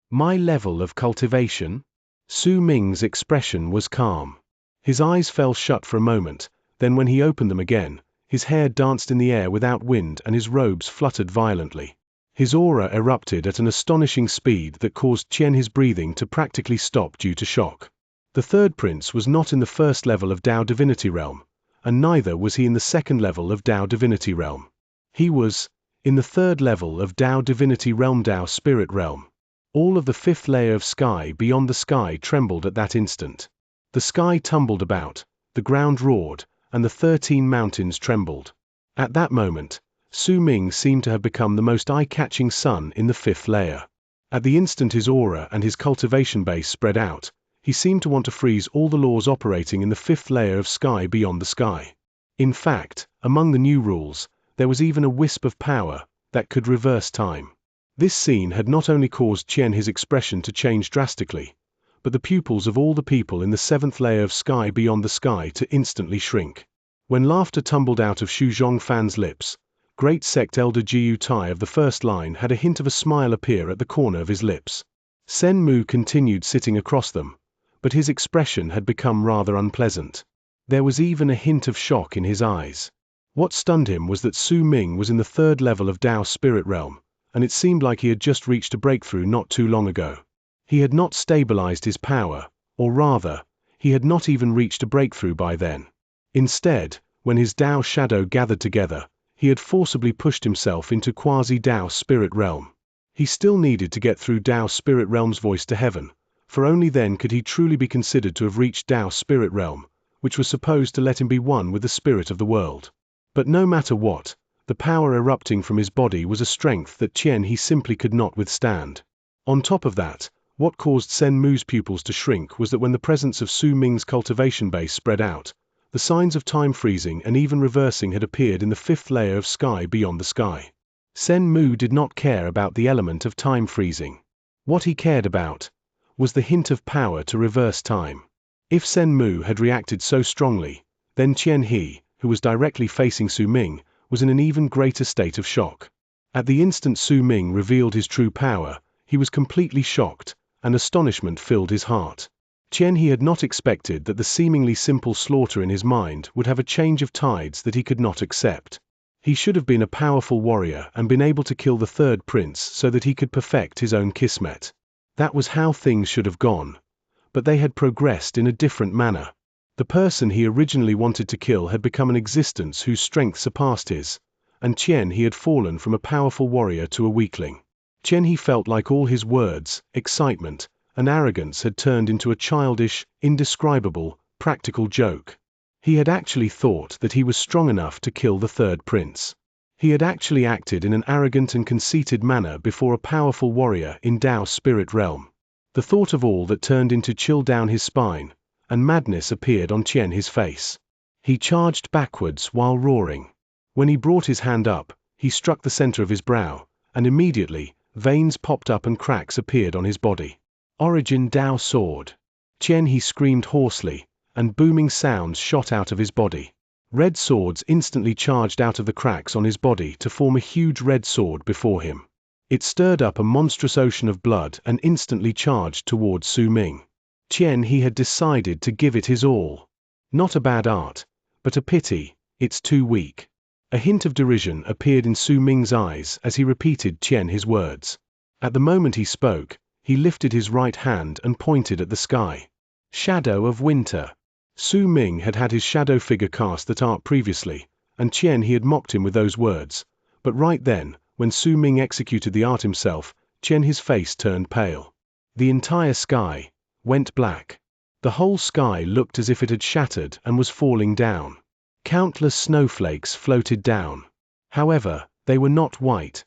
"My level of cultivation?" Su Ming's expression was calm. His eyes fell shut for a moment, then when he opened them again, his hair danced in the air without wind and his robes fluttered violently. His aura erupted at an astonishing speed that caused Xianxia's breathing to practically stop due to shock. The third prince was not in the first level of Tao Divinity Realm, and neither was he in the second level of Tao Divinity Realm. He was in the third level of Tao Divinity Realm, Tao Spirit Realm. All of the fifth layer of sky beyond the sky trembled at that instant. The sky tumbled about, the ground roared, and the 13 mountains trembled. At that moment, Su Ming seemed to have become the most eye-catching sun in the fifth layer. At the instant his aura and his cultivation base spread out, he seemed to want to freeze all the laws operating in the fifth layer of sky beyond the sky. In fact, among the new rules, there was even a wisp of power that could reverse time. This scene had not only caused Xianxia's expression to change drastically, but the pupils of all the people in the seventh layer of sky beyond the sky to instantly shrink. When laughter tumbled out of Xu Zhongfan's lips, Great Sect Elder Jiu Tai of the first line had a hint of a smile appear at the corner of his lips. Sen Mu continued sitting across them, but his expression had become rather unpleasant. There was even a hint of shock in his eyes. What stunned him was that Su Ming was in the third level of Tao Spirit Realm, and it seemed like he had just reached a breakthrough not too long ago. He had not stabilized his power, or rather, he had not even reached a breakthrough by then. Instead, when his Tao shadow gathered together, he had forcibly pushed himself into quasi-Tao Spirit Realm. He still needed to get through Tao Spirit Realm's voice to heaven, for only then could he truly be considered to have reached Tao Spirit Realm, which was supposed to let him be one with the spirit of the world. But no matter what, the power erupting from his body was a strength that Xianxia simply could not withstand. On top of that, what caused Sen Mu's pupils to shrink was that when the presence of Su Ming's cultivation base spread out, the signs of time freezing and even reversing had appeared in the fifth layer of sky beyond the sky. Sen Mu did not care about the element of time freezing. What he cared about was the hint of power to reverse time. If Sen Mu had reacted so strongly, then Xianxia, who was directly facing Su Ming, was in an even greater state of shock. At the instant Su Ming revealed his true power, he was completely shocked, and astonishment filled his heart. Xianxia had not expected that the seemingly simple slaughter in his mind would have a change of tides that he could not accept. He should have been a powerful warrior and been able to kill the third prince so that he could perfect his own kismet. That was how things should have gone. But they had progressed in a different manner. The person he originally wanted to kill had become an existence whose strength surpassed his, and Xianxia had fallen from a powerful warrior to a weakling. Xianxia felt like all his words, excitement, and arrogance had turned into a childish, indescribable, practical joke. He had actually thought that he was strong enough to kill the third prince. He had actually acted in an arrogant and conceited manner before a powerful warrior in Tao Spirit Realm. The thought of all that turned into chill down his spine, and madness appeared on Xianxia's face. He charged backwards while roaring. When he brought his hand up, he struck the center of his brow, and immediately, veins popped up and cracks appeared on his body. Origin Tao Sword. Xianxia screamed hoarsely, and booming sounds shot out of his body. Red swords instantly charged out of the cracks on his body to form a huge red sword before him. It stirred up a monstrous ocean of blood and instantly charged towards Su Ming. Xianxia had decided to give it his all. Not a bad art, but a pity, it's too weak. A hint of derision appeared in Su Ming's eyes as he repeated Xianxia's words. At the moment he spoke, he lifted his right hand and pointed at the sky. Shadow of Winter. Su Ming had had his shadow figure cast that art previously, and Xianxia had mocked him with those words, but right then, when Su Ming executed the art himself, Xianxia's face turned pale. The entire sky went black. The whole sky looked as if it had shattered and was falling down. Countless snowflakes floated down. However, they were not white,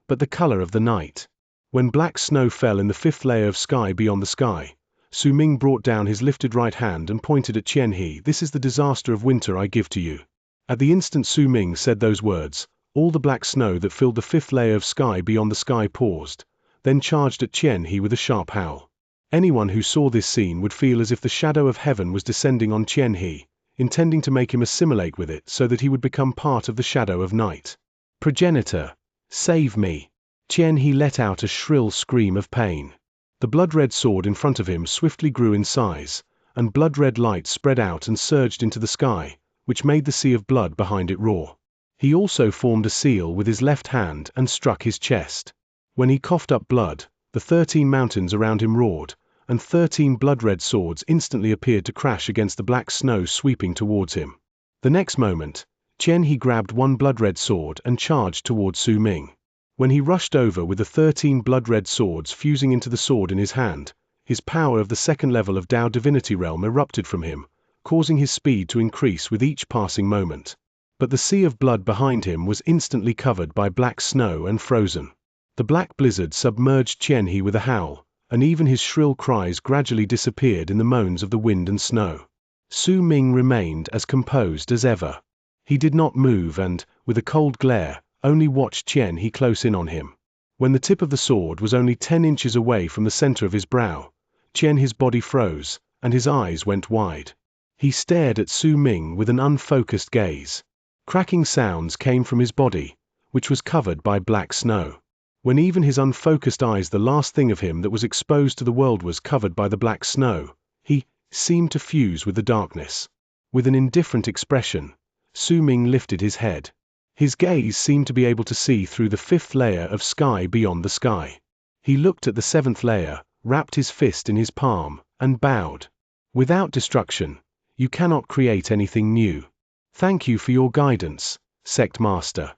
but the color of the night. When black snow fell in the fifth layer of sky beyond the sky, Su Ming brought down his lifted right hand and pointed at Qian He. "This is the disaster of winter I give to you." At the instant Su Ming said those words, all the black snow that filled the fifth layer of sky beyond the sky paused, then charged at Qian He with a sharp howl. Anyone who saw this scene would feel as if the shadow of heaven was descending on Qian He, intending to make him assimilate with it so that he would become part of the shadow of night. "Progenitor, save me!" Qian He let out a shrill scream of pain. The blood-red sword in front of him swiftly grew in size, and blood-red light spread out and surged into the sky, which made the sea of blood behind it roar. He also formed a seal with his left hand and struck his chest. When he coughed up blood, the 13 mountains around him roared, and 13 blood-red swords instantly appeared to crash against the black snow sweeping towards him. The next moment, Qian He grabbed one blood-red sword and charged towards Su Ming. When he rushed over with the 13 blood-red swords fusing into the sword in his hand, his power of the second level of Tao Divinity Realm erupted from him, causing his speed to increase with each passing moment. But the sea of blood behind him was instantly covered by black snow and frozen. The black blizzard submerged Qian He with a howl, and even his shrill cries gradually disappeared in the moans of the wind and snow. Su Ming remained as composed as ever. He did not move and, with a cold glare, only watched Qian He close in on him. When the tip of the sword was only 10 inches away from the center of his brow, Qian He's body froze, and his eyes went wide. He stared at Su Ming with an unfocused gaze. Cracking sounds came from his body, which was covered by black snow. When even his unfocused eyes, the last thing of him that was exposed to the world, was covered by the black snow, he seemed to fuse with the darkness. With an indifferent expression, Su Ming lifted his head. His gaze seemed to be able to see through the 5th layer of sky beyond the sky. He looked at the 7th layer, wrapped his fist in his palm, and bowed. "Without destruction, you cannot create anything new. Thank you for your guidance, Sect Master."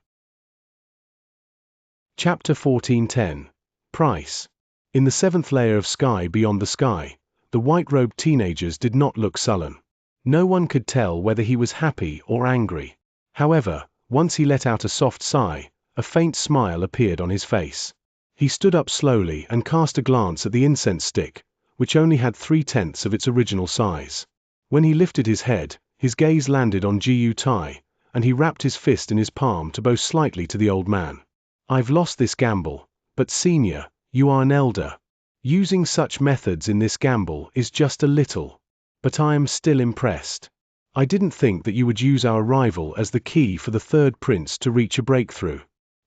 Chapter 14:10. Price. In the 7th layer of sky beyond the sky, the white-robed teenagers did not look sullen. No one could tell whether he was happy or angry. However, once he let out a soft sigh, a faint smile appeared on his face. He stood up slowly and cast a glance at the incense stick, which only had 3/10 of its original size. When he lifted his head, his gaze landed on Jiu Tai, and he wrapped his fist in his palm to bow slightly to the old man. "I've lost this gamble, but senior, you are an elder. Using such methods in this gamble is just a little. But I am still impressed. I didn't think that you would use our arrival as the key for the third prince to reach a breakthrough.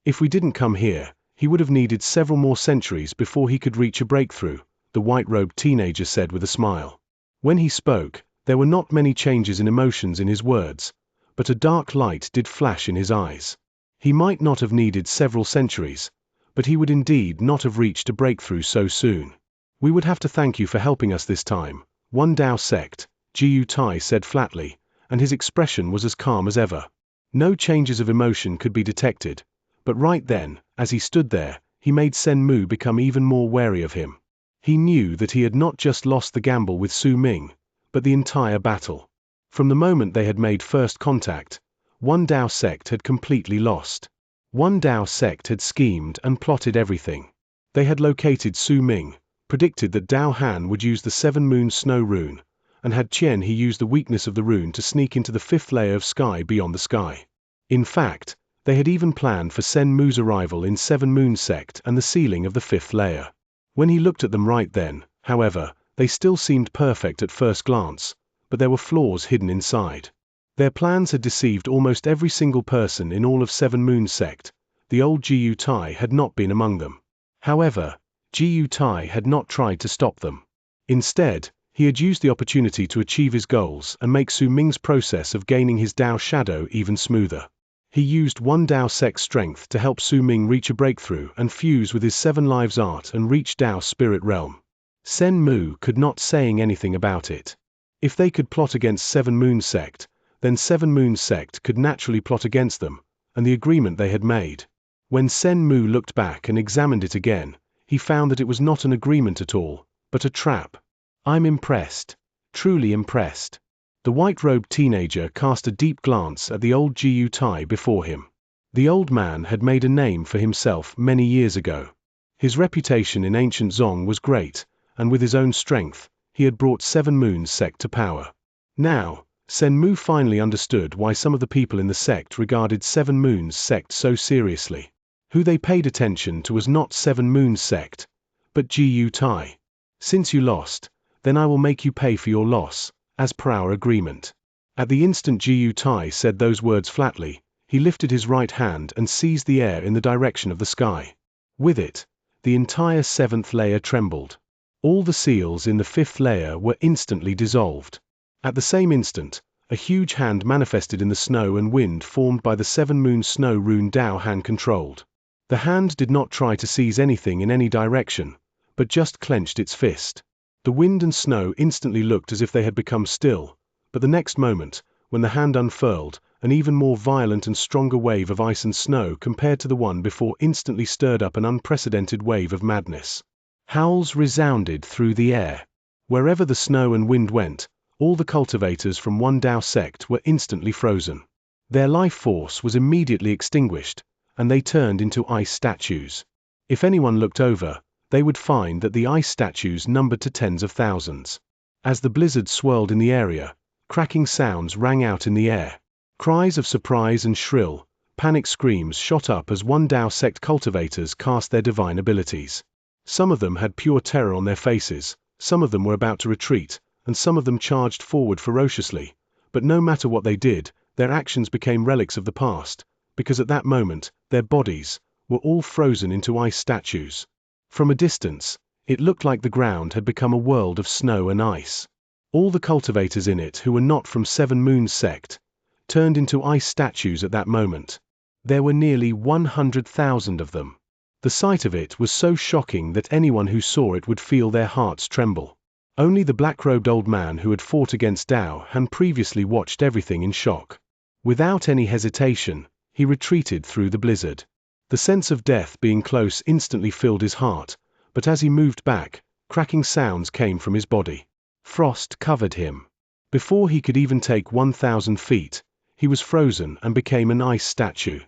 If we didn't come here, he would have needed several more centuries before he could reach a breakthrough," the white-robed teenager said with a smile. When he spoke, there were not many changes in emotions in his words, but a dark light did flash in his eyes. He might not have needed several centuries, but he would indeed not have reached a breakthrough so soon. "We would have to thank you for helping us this time, One Dao Sect," Jiu Tai said flatly, and his expression was as calm as ever. No changes of emotion could be detected, but right then, as he stood there, he made Sen Mu become even more wary of him. He knew that he had not just lost the gamble with Su Ming, but the entire battle. From the moment they had made first contact, One Dao Sect had completely lost. One Dao Sect had schemed and plotted everything. They had located Su Ming, predicted that Dao Han would use the 7 Moon Snow Rune, and had Qian He use the weakness of the rune to sneak into the 5th layer of sky beyond the sky. In fact, they had even planned for Sen Mu's arrival in 7 Moon Sect and the sealing of the 5th layer. When he looked at them right then, however, they still seemed perfect at first glance, but there were flaws hidden inside. Their plans had deceived almost every single person in all of 7 Moon Sect. The old Jiu Tai had not been among them. However, Jiu Tai had not tried to stop them. Instead, he had used the opportunity to achieve his goals and make Su Ming's process of gaining his Dao shadow even smoother. He used One Dao Sect's strength to help Su Ming reach a breakthrough and fuse with his 7 Lives art and reach Dao spirit realm. Sen Mu could not saying anything about it. If they could plot against 7 Moon Sect, then 7 Moon Sect could naturally plot against them, and the agreement they had made. When Sen Mu looked back and examined it again, he found that it was not an agreement at all, but a trap. "I'm impressed. Truly impressed." The white-robed teenager cast a deep glance at the old Jiu Tai before him. The old man had made a name for himself many years ago. His reputation in ancient Zong was great, and with his own strength, he had brought 7 Moons sect to power. Now, Sen Mu finally understood why some of the people in the sect regarded 7 Moons sect so seriously. Who they paid attention to was not 7 Moons sect, but Gu Tai. Since you lost, then I will make you pay for your loss, as per our agreement. At the instant Gu Tai said those words flatly, he lifted his right hand and seized the air in the direction of the sky. With it, the entire 7th layer trembled. All the seals in the 5th layer were instantly dissolved. At the same instant, a huge hand manifested in the snow and wind formed by the 7 Moon Snow Rune Dao hand controlled. The hand did not try to seize anything in any direction, but just clenched its fist. The wind and snow instantly looked as if they had become still, but the next moment, when the hand unfurled, an even more violent and stronger wave of ice and snow compared to the one before instantly stirred up an unprecedented wave of madness. Howls resounded through the air. Wherever the snow and wind went, all the cultivators from one Dao sect were instantly frozen. Their life force was immediately extinguished, and they turned into ice statues. If anyone looked over, they would find that the ice statues numbered to tens of thousands. As the blizzard swirled in the area, cracking sounds rang out in the air. Cries of surprise and shrill, panic screams shot up as one Dao sect cultivators cast their divine abilities. Some of them had pure terror on their faces, some of them were about to retreat, and some of them charged forward ferociously, but no matter what they did, their actions became relics of the past, because at that moment, their bodies were all frozen into ice statues. From a distance, it looked like the ground had become a world of snow and ice. All the cultivators in it who were not from 7 Moons sect turned into ice statues at that moment. There were nearly 100,000 of them. The sight of it was so shocking that anyone who saw it would feel their hearts tremble. Only the black-robed old man who had fought against Dao Han previously watched everything in shock. Without any hesitation, he retreated through the blizzard. The sense of death being close instantly filled his heart, but as he moved back, cracking sounds came from his body. Frost covered him. Before he could even take 1,000 feet, he was frozen and became an ice statue.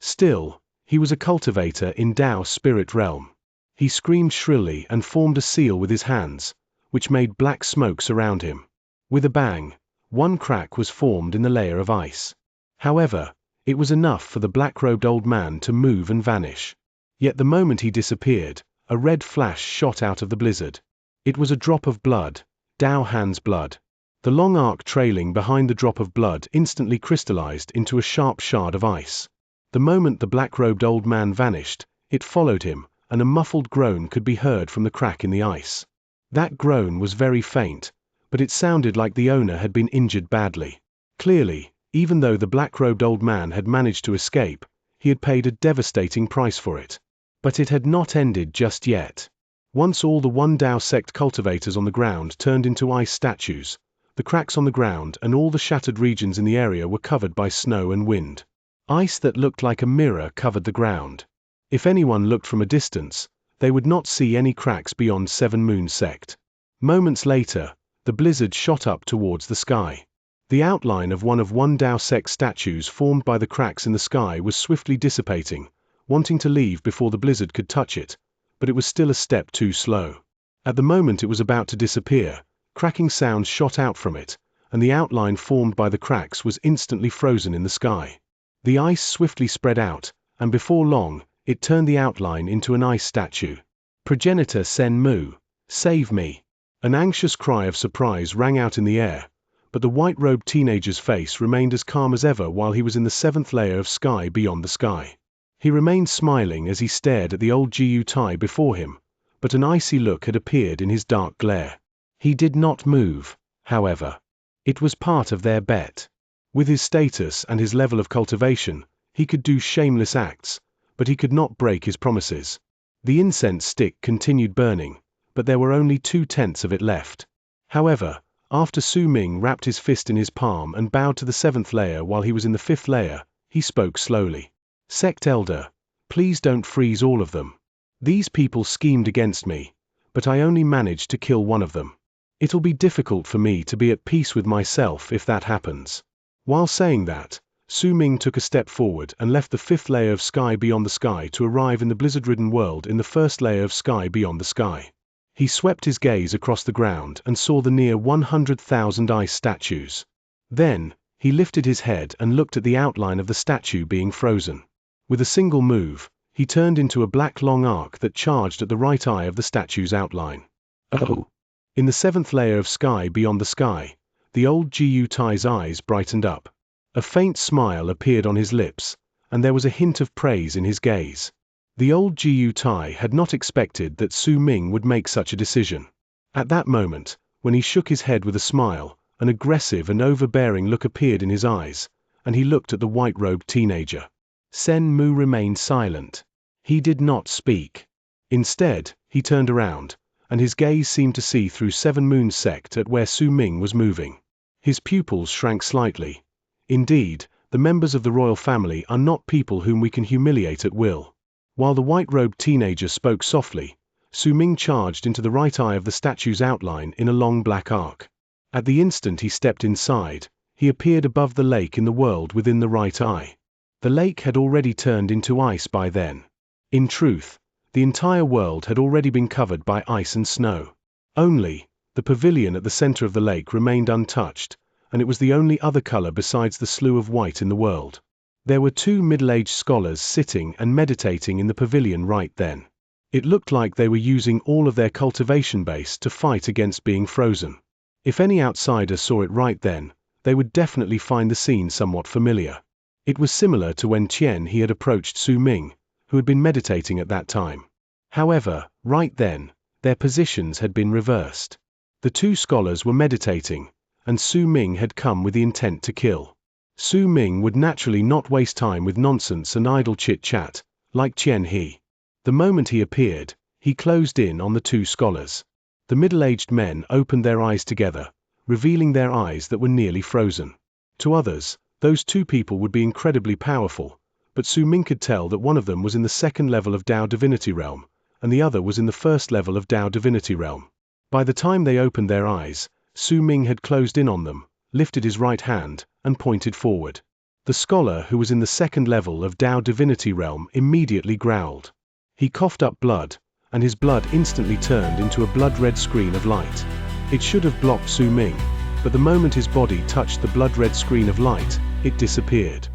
Still, he was a cultivator in Dao spirit realm. He screamed shrilly and formed a seal with his hands, which made black smoke surround him. With a bang, one crack was formed in the layer of ice. However, it was enough for the black-robed old man to move and vanish. Yet the moment he disappeared, a red flash shot out of the blizzard. It was a drop of blood, Dao Han's blood. The long arc trailing behind the drop of blood instantly crystallized into a sharp shard of ice. The moment the black-robed old man vanished, it followed him, and a muffled groan could be heard from the crack in the ice. That groan was very faint, but it sounded like the owner had been injured badly. Clearly, even though the black-robed old man had managed to escape, he had paid a devastating price for it. But it had not ended just yet. Once all the one Dao sect cultivators on the ground turned into ice statues, the cracks on the ground and all the shattered regions in the area were covered by snow and wind. Ice that looked like a mirror covered the ground. If anyone looked from a distance, they would not see any cracks beyond 7 Moons sect. Moments later, the blizzard shot up towards the sky. The outline of one Dao sect statues formed by the cracks in the sky was swiftly dissipating, wanting to leave before the blizzard could touch it, but it was still a step too slow. At the moment it was about to disappear, cracking sounds shot out from it, and the outline formed by the cracks was instantly frozen in the sky. The ice swiftly spread out, and before long, it turned the outline into an ice statue. Progenitor Sen Mu, save me! An anxious cry of surprise rang out in the air, but the white-robed teenager's face remained as calm as ever while he was in the 7th layer of sky beyond the sky. He remained smiling as he stared at the old Gu Tai before him, but an icy look had appeared in his dark glare. He did not move, however. It was part of their bet. With his status and his level of cultivation, he could do shameless acts, but he could not break his promises. The incense stick continued burning, but there were only 2/10 of it left. However, after Su Ming wrapped his fist in his palm and bowed to the 7th layer while he was in the 5th layer, he spoke slowly. Sect Elder, please don't freeze all of them. These people schemed against me, but I only managed to kill one of them. It'll be difficult for me to be at peace with myself if that happens. While saying that, Su Ming took a step forward and left the 5th layer of sky beyond the sky to arrive in the blizzard-ridden world in the 1st layer of sky beyond the sky. He swept his gaze across the ground and saw the near 100,000 ice statues. Then, he lifted his head and looked at the outline of the statue being frozen. With a single move, he turned into a black long arc that charged at the right eye of the statue's outline. Oh! In the seventh layer of sky beyond the sky, the old Gu Tai's eyes brightened up. A faint smile appeared on his lips, and there was a hint of praise in his gaze. The old Gu Tai had not expected that Su Ming would make such a decision. At that moment, when he shook his head with a smile, an aggressive and overbearing look appeared in his eyes, and he looked at the white-robed teenager. Sen Mu remained silent. He did not speak. Instead, he turned around, and his gaze seemed to see through Seven Moons sect at where Su Ming was moving. His pupils shrank slightly. Indeed, the members of the royal family are not people whom we can humiliate at will. While the white-robed teenager spoke softly, Su Ming charged into the right eye of the statue's outline in a long black arc. At the instant he stepped inside, he appeared above the lake in the world within the right eye. The lake had already turned into ice by then. In truth, the entire world had already been covered by ice and snow. Only, the pavilion at the center of the lake remained untouched, and it was the only other color besides the slew of white in the world. There were two middle-aged scholars sitting and meditating in the pavilion right then. It looked like they were using all of their cultivation base to fight against being frozen. If any outsider saw it right then, they would definitely find the scene somewhat familiar. It was similar to when he had approached Su Ming, who had been meditating at that time. However, right then, their positions had been reversed. The two scholars were meditating, and Su Ming had come with the intent to kill. Su Ming would naturally not waste time with nonsense and idle chit-chat, like He. The moment he appeared, he closed in on the two scholars. The middle-aged men opened their eyes together, revealing their eyes that were nearly frozen. To others, those two people would be incredibly powerful, but Su Ming could tell that one of them was in the second level of Tao Divinity Realm, and the other was in the first level of Tao Divinity Realm. By the time they opened their eyes, Su Ming had closed in on them, lifted his right hand, and pointed forward. The scholar who was in the second level of Tao Divinity Realm immediately growled. He coughed up blood, and his blood instantly turned into a blood-red screen of light. It should have blocked Su Ming, but the moment his body touched the blood-red screen of light, it disappeared.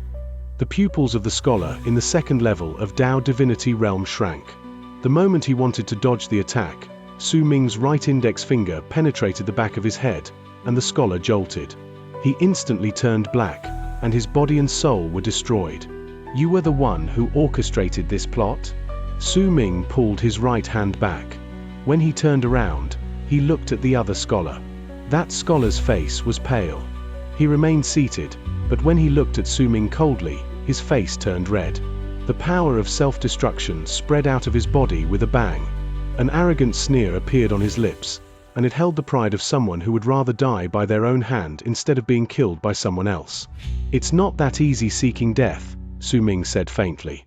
The pupils of the scholar in the second level of Tao Divinity Realm shrank. The moment he wanted to dodge the attack, Su Ming's right index finger penetrated the back of his head, and the scholar jolted. He instantly turned black, and his body and soul were destroyed. You were the one who orchestrated this plot? Su Ming pulled his right hand back. When he turned around, he looked at the other scholar. That scholar's face was pale. He remained seated, but when he looked at Su Ming coldly, his face turned red. The power of self-destruction spread out of his body with a bang. An arrogant sneer appeared on his lips, and it held the pride of someone who would rather die by their own hand instead of being killed by someone else. It's not that easy seeking death, Su Ming said faintly.